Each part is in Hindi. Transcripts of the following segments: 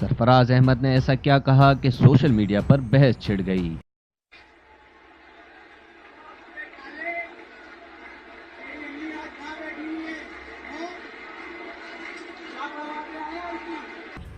सरफराज अहमद ने ऐसा क्या कहा कि सोशल मीडिया पर बहस छिड़ गई।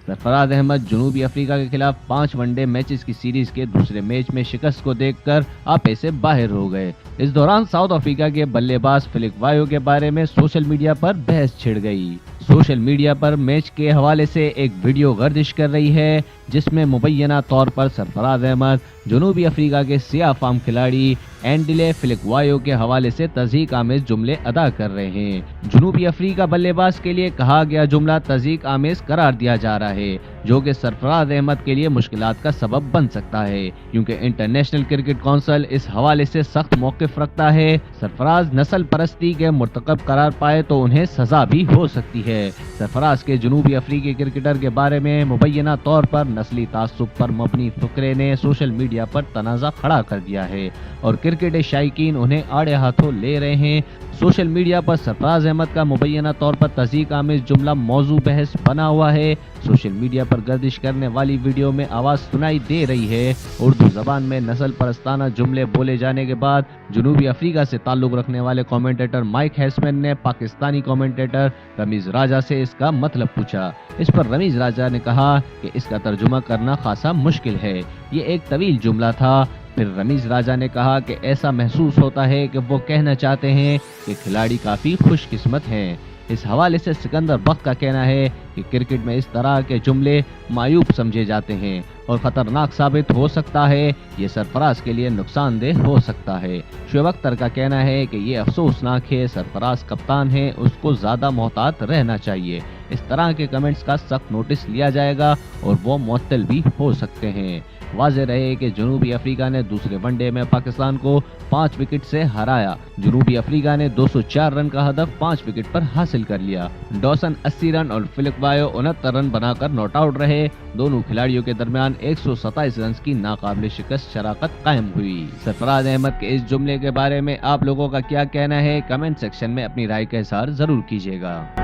सरफराज अहमद जुनूबी अफ्रीका के खिलाफ 5 वनडे मैचेस की सीरीज के दूसरे मैच में शिकस्त को देखकर आपे से बाहर हो गए। इस दौरान साउथ अफ्रीका के बल्लेबाज फिलिप वायो के बारे में सोशल मीडिया पर बहस छिड़ गई। सोशल मीडिया पर मैच के हवाले से एक वीडियो गर्दिश कर रही है जिसमें मुबैना तौर पर सरफराज अहमद जुनूबी अफ्रीका के सियाह फाम खिलाड़ी एंडिले फिलिप वायो के हवाले से तज़हीक आमेज जुमले अदा कर रहे हैं। जुनूबी अफ्रीका बल्लेबाज के लिए कहा गया जुमला तज़हीक आमेज करार दिया जा रहा है, जो कि सरफराज अहमद के लिए मुश्किलात का सबब बन सकता है, क्योंकि इंटरनेशनल क्रिकेट काउंसिल इस हवाले से सख्त मौक़िफ़ रखता है। सरफराज नस्ल परस्ती के मुर्तकब करार पाए तो उन्हें सजा भी हो सकती है। सरफराज के जुनूबी अफ्रीकी क्रिकेटर के बारे में मुबैना तौर पर नस्ली तासुब पर मबनी फुकरे ने सोशल मीडिया पर तनाज़ा खड़ा कर दिया है और क्रिकेट शायकीन उन्हें आड़े हाथों ले रहे हैं। सोशल मीडिया पर सरफराज अहमद का मुबैना तौर पर तज़हीक आमेज जुमला मौजू बहस बना हुआ है। सोशल मीडिया पर गर्दिश करने वाली वीडियो में आवाज़ सुनाई दे रही है। उर्दू जबान में नस्ल परस्ताना जुमले बोले जाने के बाद जुनूबी अफ्रीका से ताल्लुक़ रखने वाले कमेंटेटर माइक हैसमैन ने पाकिस्तानी कमेंटेटर रमीज़ राजा से इसका मतलब पूछा। इस पर रमीज़ राजा ने कहा कि इसका तर्जुमा करना खासा मुश्किल है, ये एक तवील जुमला था। फिर रमीज़ राजा ने कहा कि ऐसा महसूस होता है कि वो कहना चाहते हैं कि खिलाड़ी काफ़ी खुशकिस्मत हैं। इस हवाले से सिकंदर बख्त का कहना है कि क्रिकेट में इस तरह के जुमले मायूब समझे जाते हैं और ख़तरनाक साबित हो सकता है, ये सरफराज के लिए नुकसानदेह हो सकता है। शुएब अख्तर का कहना है कि ये अफसोसनाक है, सरफराज कप्तान है, उसको ज़्यादा मोहतात रहना चाहिए। इस तरह के कमेंट्स का सख्त नोटिस लिया जाएगा और वो मुअत्तल भी हो सकते हैं। वाज़ेह रहे कि जुनूबी अफ्रीका ने दूसरे वनडे में पाकिस्तान को 5 विकेट से हराया। जुनूबी अफ्रीका ने 204 रन का हदफ 5 विकेट पर हासिल कर लिया। डॉसन 80 रन और फिलिप वायो 69 रन बनाकर नॉट आउट रहे। दोनों खिलाड़ियों के दरमियान 127 रन की नाकाबिल शिकस्त शराकत कायम हुई। सरफराज अहमद के इस जुमले के बारे में आप लोगों का क्या कहना है? कमेंट सेक्शन में अपनी राय का इज़हार जरूर कीजिएगा।